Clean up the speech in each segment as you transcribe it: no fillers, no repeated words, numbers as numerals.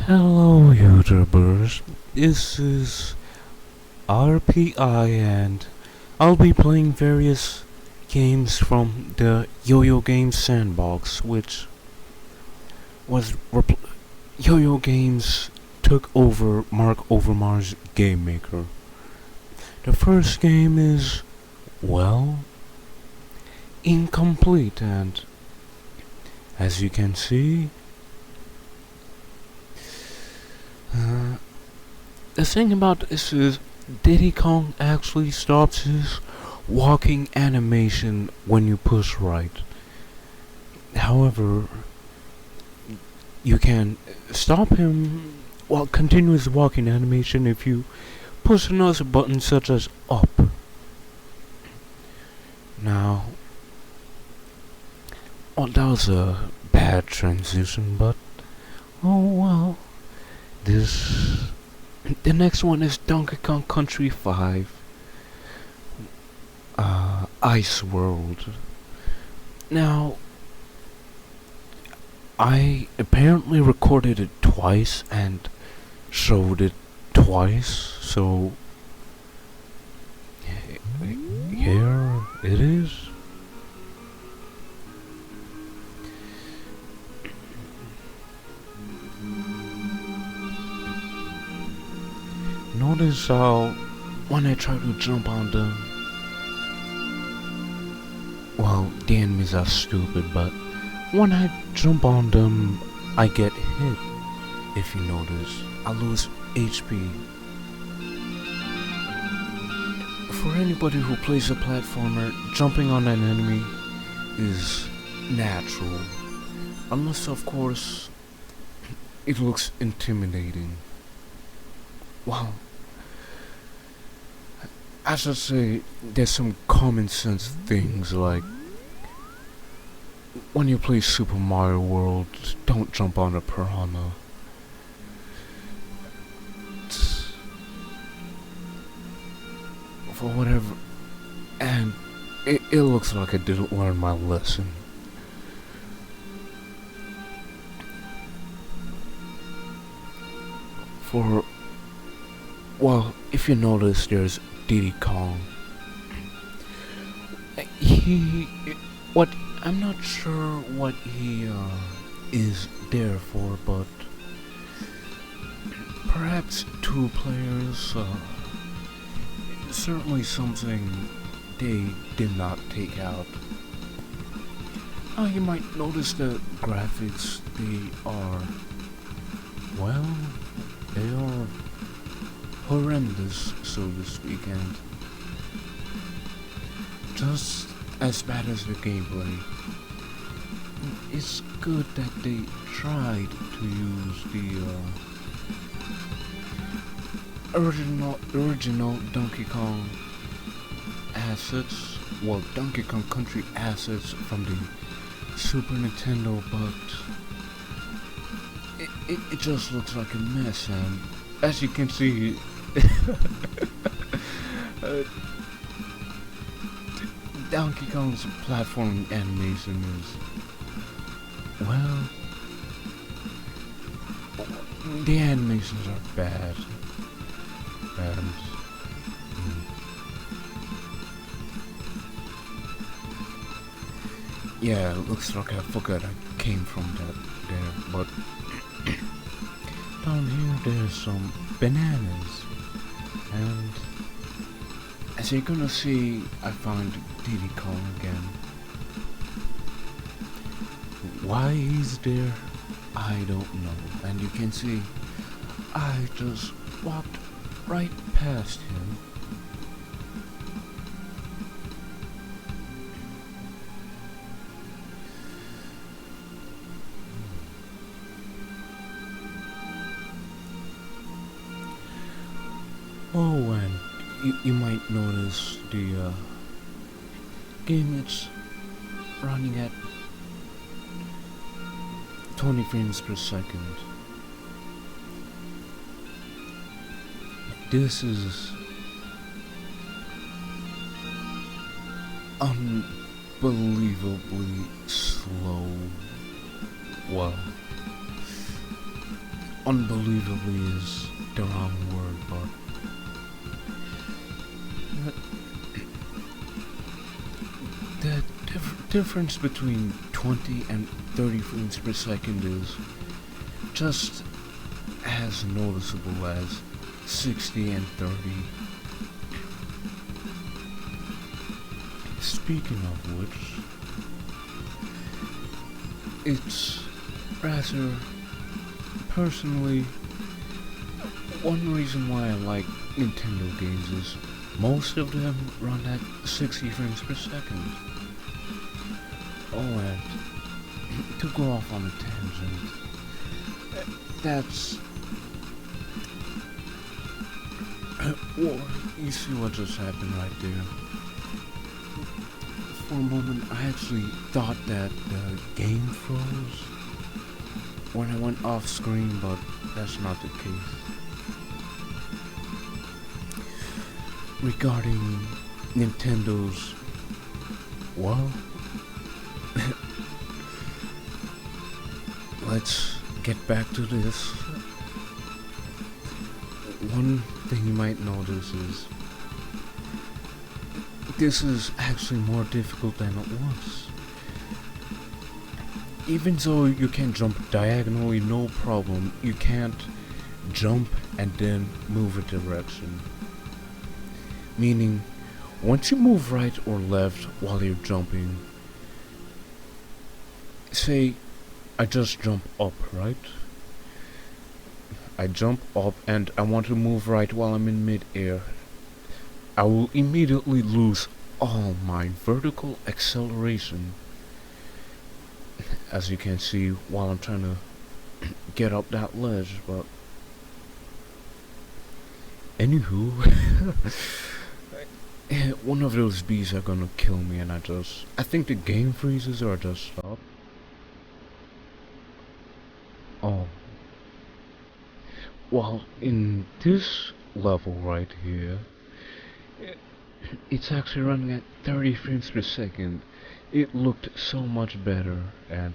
Hello YouTubers, this is RPI and I'll be playing various games from the YoYo Games Sandbox, which was YoYo Games took over Mark Overmar's Game Maker. The first game is, well, incomplete, and as you can see, the thing about this is Diddy Kong actually stops his walking animation when you push right. However, you can stop him while continue his walking animation if you push another button such as up. Now, well, that was a bad transition, but oh well. The next one is Donkey Kong Country 5, Ice World. Now, I apparently recorded it twice and showed it twice, so here it is. Notice how when I try to jump on them, well, the enemies are stupid, but when I jump on them, I get hit. If you notice, I lose HP. For anybody who plays a platformer, jumping on an enemy is natural. Unless, of course, it looks intimidating. Well, I should say there's some common sense things like when you play Super Mario World, don't jump on a piranha. For whatever, and it looks like I didn't learn my lesson. Well, if you notice, there's Diddy Kong. I'm not sure what he is there for, but perhaps two players, certainly something they did not take out. You might notice the graphics, they are horrendous, so to speak, and just as bad as the gameplay. It's good that they tried to use the original Donkey Kong assets, well, Donkey Kong Country assets from the Super Nintendo, but it just looks like a mess, and as you can see, Donkey Kong's platforming animation is, well, the animations are bad. Yeah, it looks like I forgot I came from that there, but down here there's some bananas, and as you're gonna see, I found Diddy Kong again. Why he's there, I don't know, and you can see I just walked right past him. Oh, and you might notice the game is running at 20 frames per second. This is unbelievably slow. Well, unbelievably is the wrong word, but the difference between 20 and 30 frames per second is just as noticeable as 60 and 30. Speaking of which, it's rather personally one reason why I like Nintendo games is most of them run at 60 frames per second. Oh, and to go off on a tangent, that's well, you see what just happened right there. For a moment, I actually thought that the game froze when I went off screen, but that's not the case. Regarding Nintendo's, well, let's get back to this. One thing you might notice is this is actually more difficult than it was. Even though you can jump diagonally, no problem, you can't jump and then move a direction. Meaning, once you move right or left while you're jumping, say I just jump up, right? I jump up and I want to move right while I'm in mid-air. I will immediately lose all my vertical acceleration, as you can see while I'm trying to get up that ledge, but anywho, one of those bees are gonna kill me and I think the game freezes or I just stop. Oh. Well, in this level right here, it's actually running at 30 frames per second. It looked so much better, and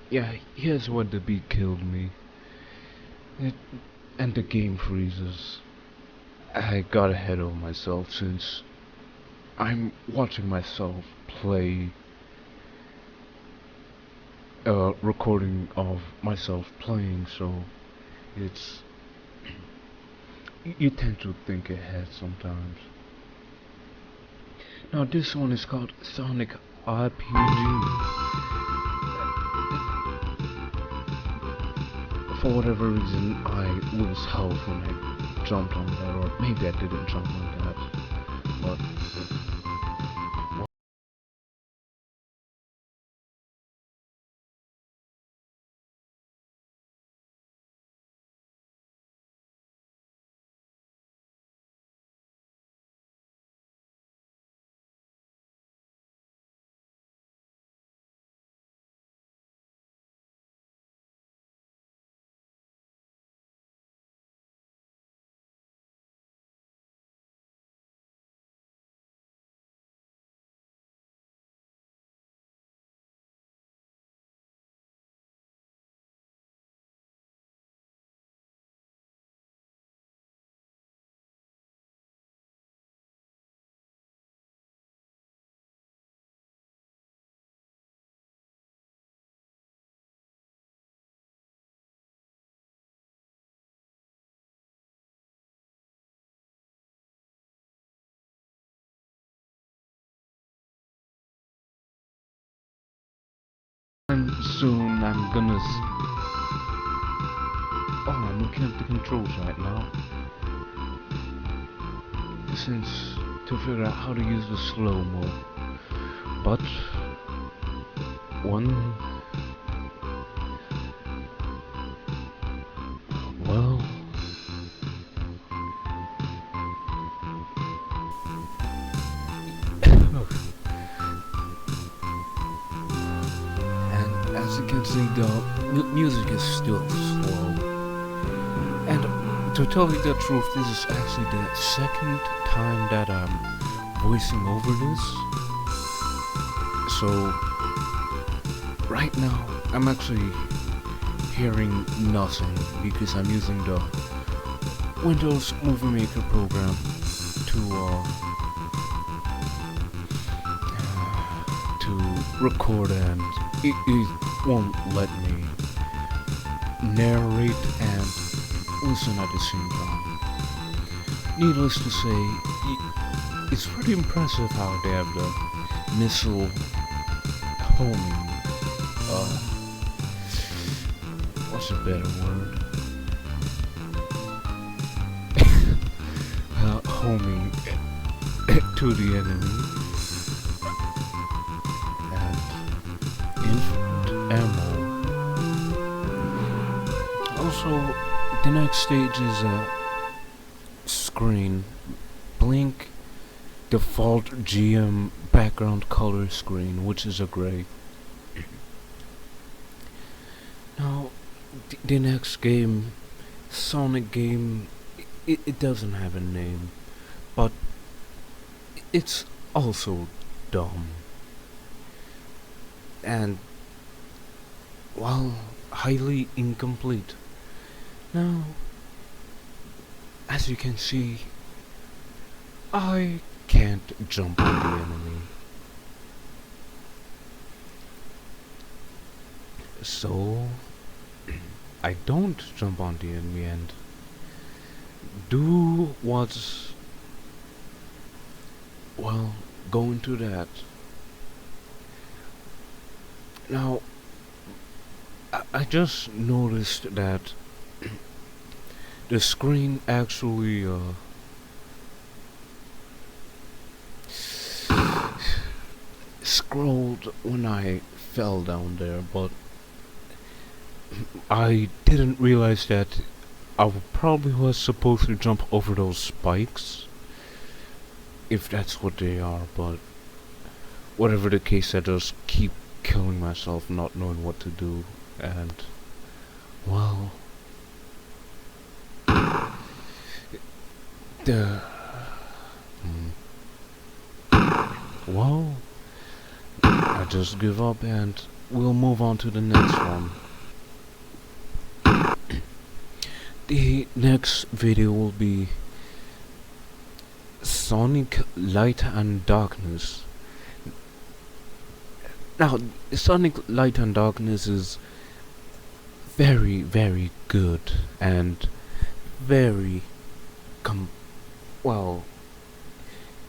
yeah, here's what the bee killed me. And the game freezes. I got ahead of myself since I'm watching myself play a recording of myself playing, so it's you tend to think ahead sometimes. Now this one is called Sonic RPG. For whatever reason, I lose health when I jumped on that, or maybe I didn't jump on that, but soon I'm gonna oh, I'm looking at the controls right now, since to figure out how to use the slow-mo, but one, well, and as you can see, the music is still slow. And to tell you the truth, this is actually the second time that I'm voicing over this. So right now I'm actually hearing nothing because I'm using the Windows Movie Maker program to record, and it won't let me narrate and listen at the same time. Needless to say, it's pretty impressive how they have the missile homing. What's a better word? Homing to the enemy and infinite ammo. Also, the next stage is a screen. Blink default GM background color screen, which is a gray. Now, the next game, Sonic game, it doesn't have a name, but it's also dumb. And, well, highly incomplete. Now, as you can see, I can't jump on the enemy. So, I don't jump on the enemy and do what's, well, go into that. Now, I just noticed that the screen actually scrolled when I fell down there, but I didn't realize that I probably was supposed to jump over those spikes, if that's what they are, but whatever the case, I just keep killing myself, not knowing what to do, and, well, the, well, I just give up and we'll move on to the next one. The next video will be Sonic Light and Darkness. Now, Sonic Light and Darkness is very, very good and very well,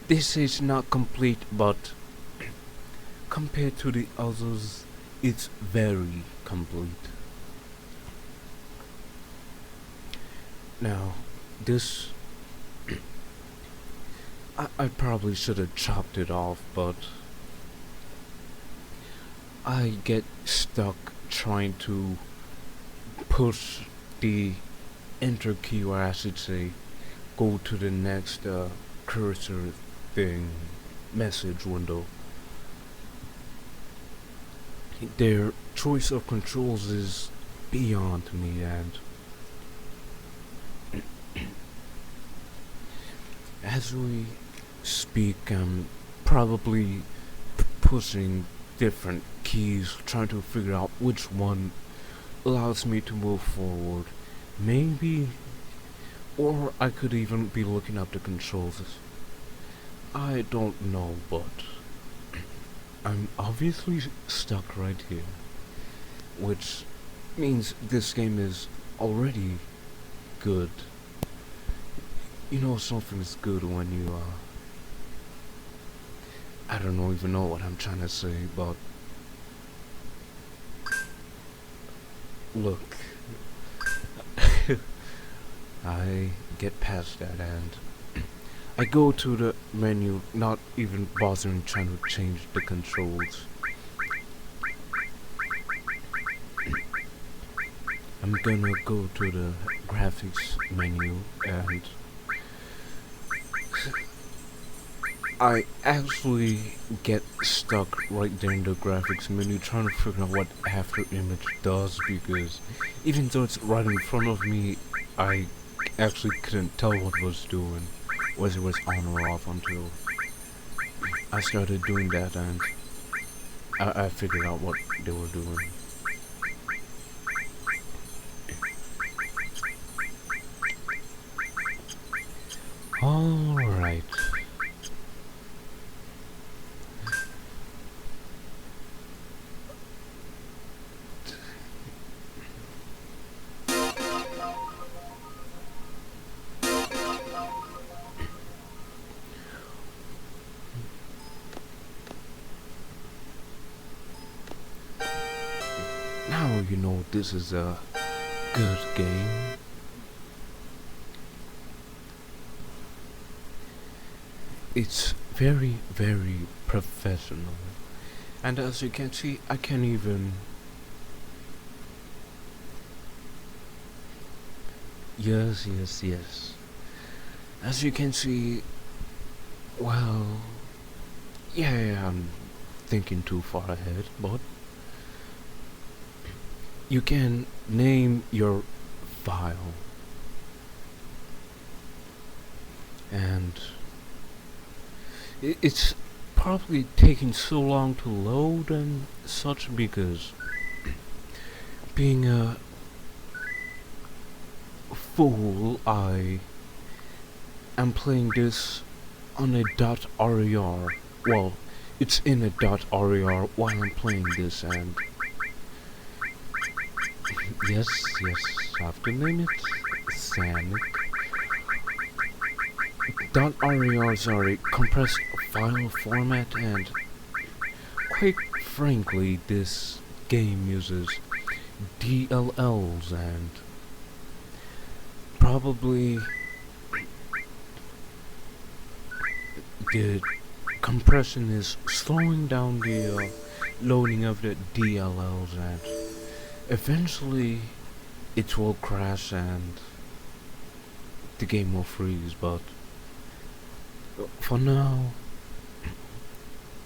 this is not complete, but compared to the others, it's very complete. Now, this I probably should have chopped it off, but I get stuck trying to push the enter key, or I should say go to the next cursor thing, message window. Their choice of controls is beyond me, and as we speak, I'm probably pushing different keys, trying to figure out which one allows me to move forward. Maybe, or I could even be looking up the controls. I don't know, but I'm obviously stuck right here, which means this game is already good. You know something's good when you I don't even know what I'm trying to say, but look, I get past that and I go to the menu, not even bothering trying to change the controls. I'm gonna go to the graphics menu, and I actually get stuck right there in the graphics menu trying to figure out what after image does, because even though it's right in front of me, I actually couldn't tell what it was doing, whether it was on or off, until I started doing that and I figured out what they were doing. Alright. Now you know this is a good game. It's very, very professional. And as you can see, I can even... Yes. As you can see, well... Yeah, I'm thinking too far ahead, but... You can name your file. And... It's probably taking so long to load and such because being a fool, I am playing this on a .rar. Well, it's in a .rar while I'm playing this, and yes, I have to name it Sandbox. .rars are a compressed file format, and quite frankly, this game uses DLLs, and probably the compression is slowing down the loading of the DLLs, and eventually it will crash and the game will freeze, but for now,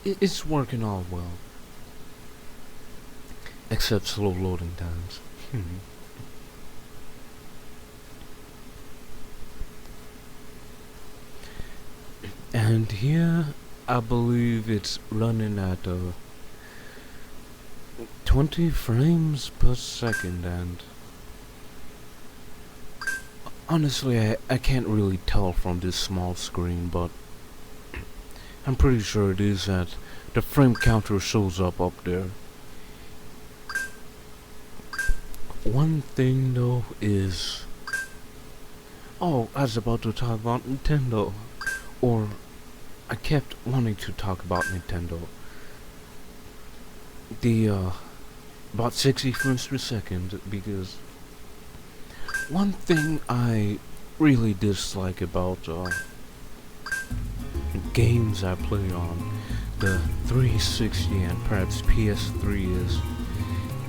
it's working all well. Except slow loading times. And here, I believe it's running at 20 frames per second, and honestly, I can't really tell from this small screen, but I'm pretty sure it is that the frame counter shows up there. One thing though is... Oh, I was about to talk about Nintendo. Or, I kept wanting to talk about Nintendo. The, about 60 frames per second, because one thing I really dislike about, games I play on the 360 and perhaps PS3 is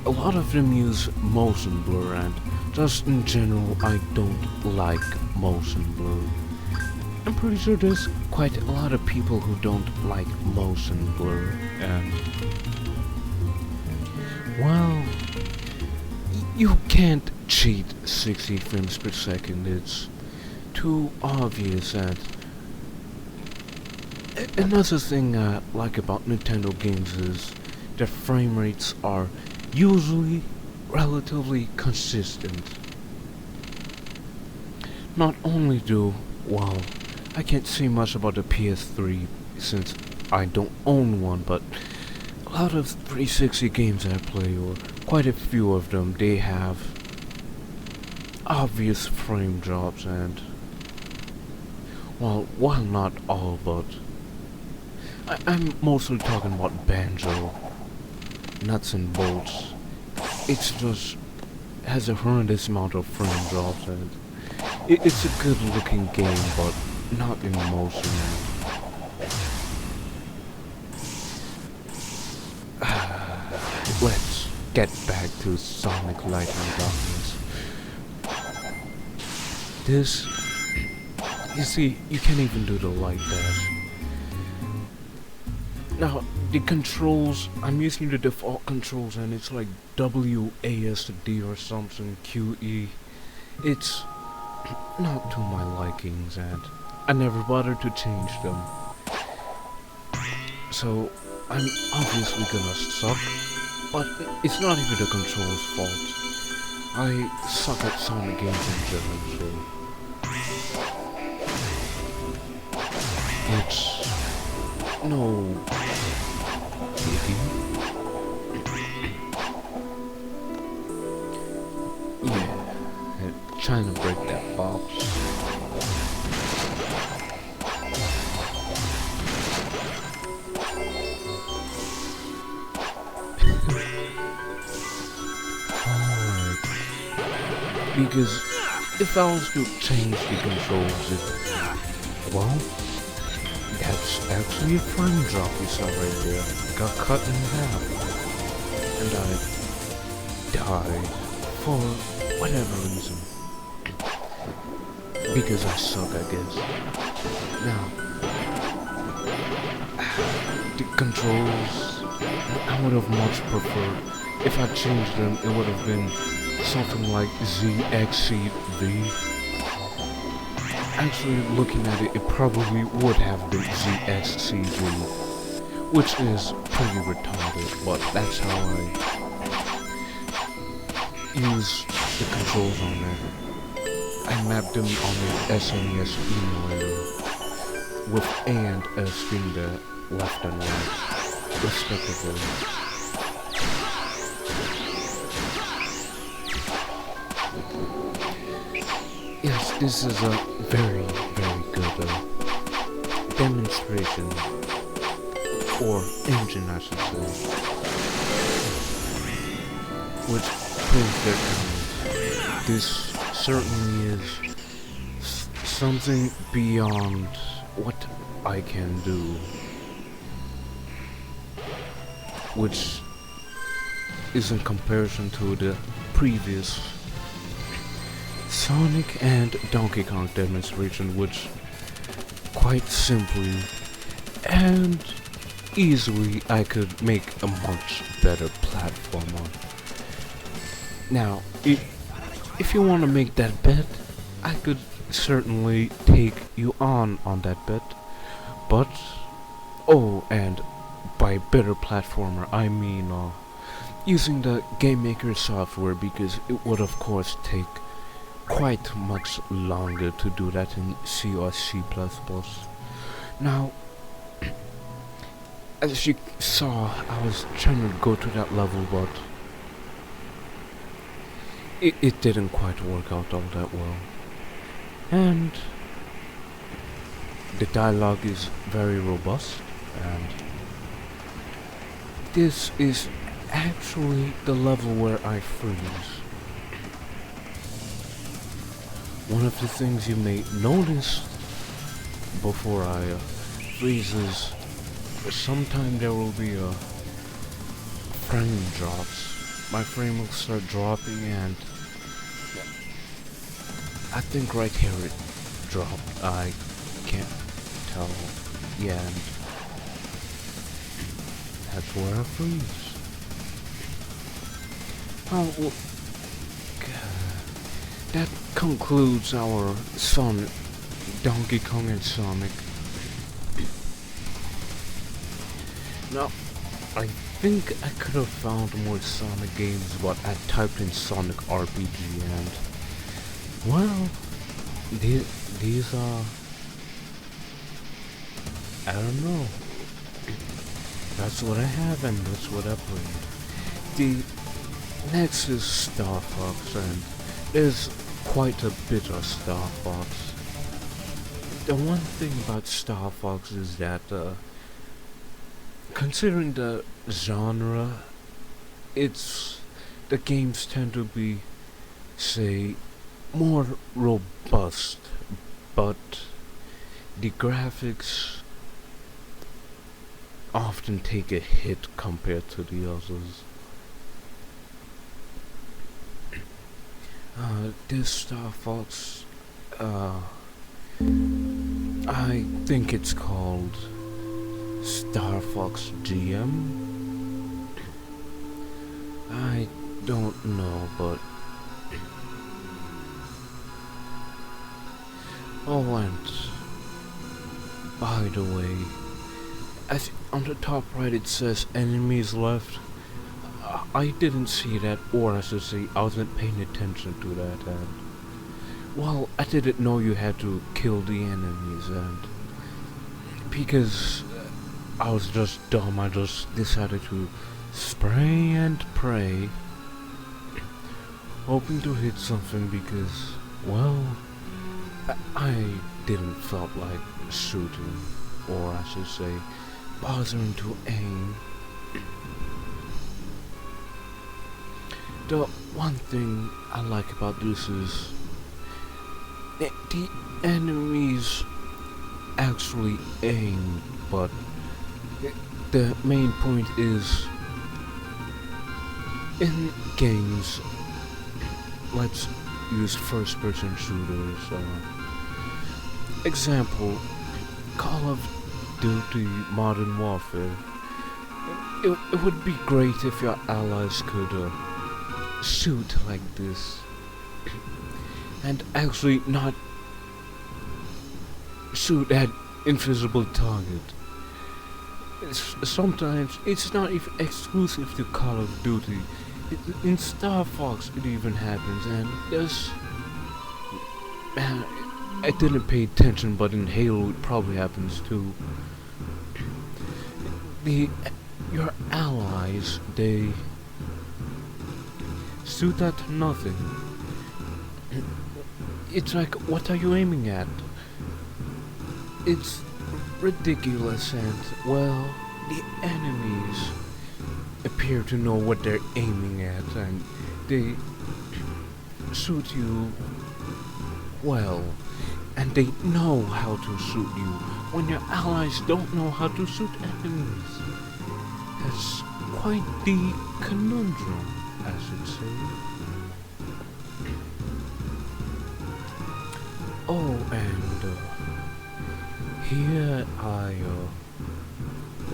a lot of them use motion blur, and just in general I don't like motion blur. I'm pretty sure there's quite a lot of people who don't like motion blur, and well, you can't cheat 60 frames per second. It's too obvious. And another thing I like about Nintendo games is their frame rates are usually relatively consistent. Not only do, well, I can't say much about the PS3 since I don't own one, but a lot of 360 games I play, or quite a few of them, they have obvious frame drops, and well, not all, but I'm mostly talking about Banjo, nuts and bolts. It's just has a horrendous amount of frame drops, and it's a good looking game, but not in motion. Let's get back to Sonic Light and Darkness. This, you see, you can't even do the light dash. Now, the controls, I'm using the default controls, and it's like WASD or something, QE. It's not to my likings, and I never bothered to change them. So, I'm obviously gonna suck, but it's not even the controls' fault. I suck at Sonic games in general, so... No. Kiddy? Yeah, trying to break that box. Alright. Because if I was to change the controls, well, that's actually a frame drop you saw right there. Got cut in half. And I died for whatever reason. Because I suck, I guess. Now, the controls, I would have much preferred, if I changed them, it would have been something like ZXCV. Actually, looking at it, it probably would have been ZXCV, which is pretty retarded, but that's how I use the controls on there. I mapped them on the SNES emulator, with A and S being the left and right, respectively. Yes, this is a very, very good demonstration, or engine I should say, which proves that this certainly is something beyond what I can do, which is in comparison to the previous Sonic and Donkey Kong demonstration, which quite simply and easily I could make a much better platformer. Now, if you want to make that bet, I could certainly take you on that bet, but, oh, and by better platformer I mean using the Game Maker software, because it would of course take quite much longer to do that in C or C++. Now, as you saw, I was trying to go to that level, but it didn't quite work out all that well. And the dialogue is very robust, and this is actually the level where I freeze. One of the things you may notice before I freeze is sometime there will be a frame drops. My frame will start dropping, and I think right here it dropped. I can't tell. Yeah, and that's where I freeze. Oh, well, that concludes our Sonic, Donkey Kong and Sonic. Now, I think I could have found more Sonic games, but I typed in Sonic RPG and, well, these are, I don't know. That's what I have and that's what I played. The next is Starfox, and there's quite a bit of Starfox. The one thing about Starfox is that, considering the genre, the games tend to be, say, more robust, but the graphics often take a hit compared to the others. This Starfox, I think it's called Starfox GM. I don't know, but oh, and by the way, on the top right it says enemies left. I didn't see that, or I should say, I wasn't paying attention to that, and well, I didn't know you had to kill the enemies, and because I was just dumb. I just decided to spray and pray, hoping to hit something because, well, I didn't felt like shooting, or I should say, bothering to aim. The one thing I like about this is the enemies actually aim, but the main point is in games, let's use first-person shooters. Example, Call of Duty Modern Warfare. It would be great if your allies could shoot like this and actually not shoot at invisible target. Sometimes it's not even exclusive to Call of Duty. In Starfox it even happens, and there's I didn't pay attention, but in Halo it probably happens too. Your allies, they shoot at nothing. It's like, what are you aiming at? It's ridiculous, and well, the enemies appear to know what they're aiming at, and they shoot you well, and they know how to shoot you when your allies don't know how to shoot enemies. That's quite the conundrum, I should say. Oh, and here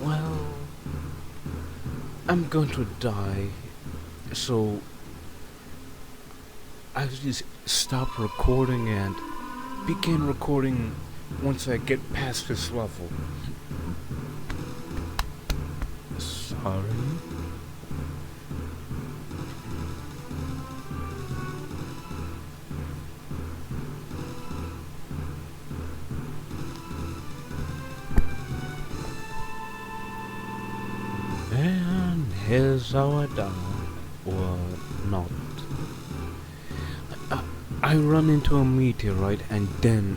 well, I'm going to die, so I just stop recording and begin recording once I get past this level. Sorry. And here's how I die, or not. I run into a meteorite and then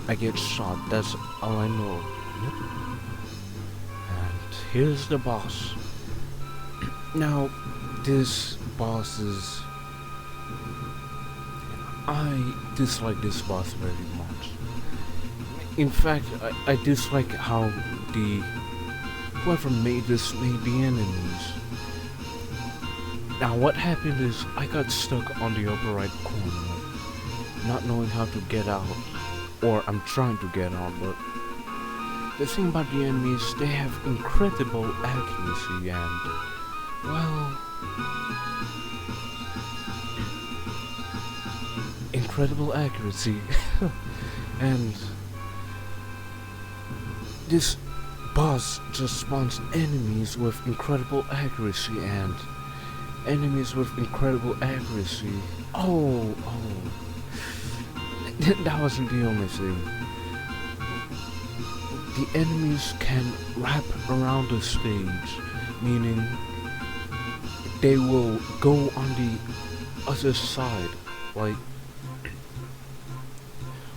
I get shot. That's all I know. Yep. And here's the boss. Now, this boss is... I dislike this boss very much. In fact, I dislike how whoever made this made the enemies. Now what happened is I got stuck on the upper right corner, not knowing how to get out, or I'm trying to get out, but the thing about the enemies, they have incredible accuracy and, well, incredible accuracy. And this boss just spawns enemies with incredible accuracy and enemies with incredible accuracy. Oh. That wasn't the only thing. The enemies can wrap around the stage, meaning they will go on the other side. Like,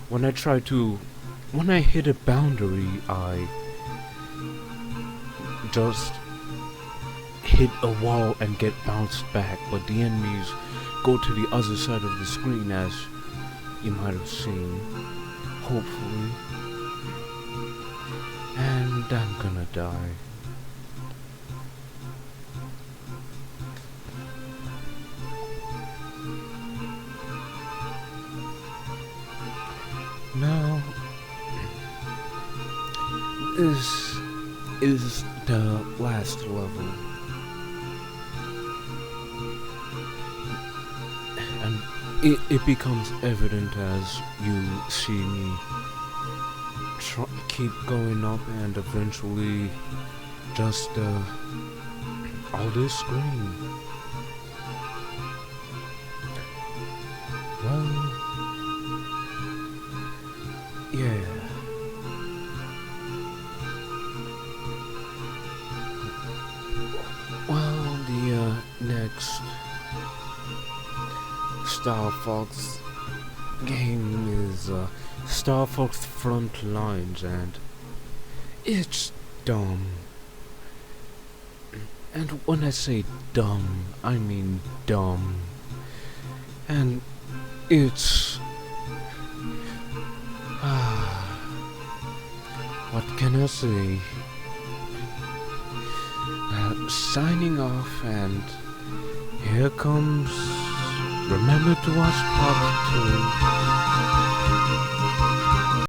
when I hit a boundary, I just hit a wall and get bounced back, but the enemies go to the other side of the screen, as you might have seen, hopefully. And I'm gonna die. Now, this is the last level. And it becomes evident as you see me keep going up and eventually just all this screen. Well, yeah. Starfox game is Starfox Frontlines, and it's dumb. And when I say dumb, I mean dumb. And it's... what can I say? Signing off, and here comes... Remember to watch part 2.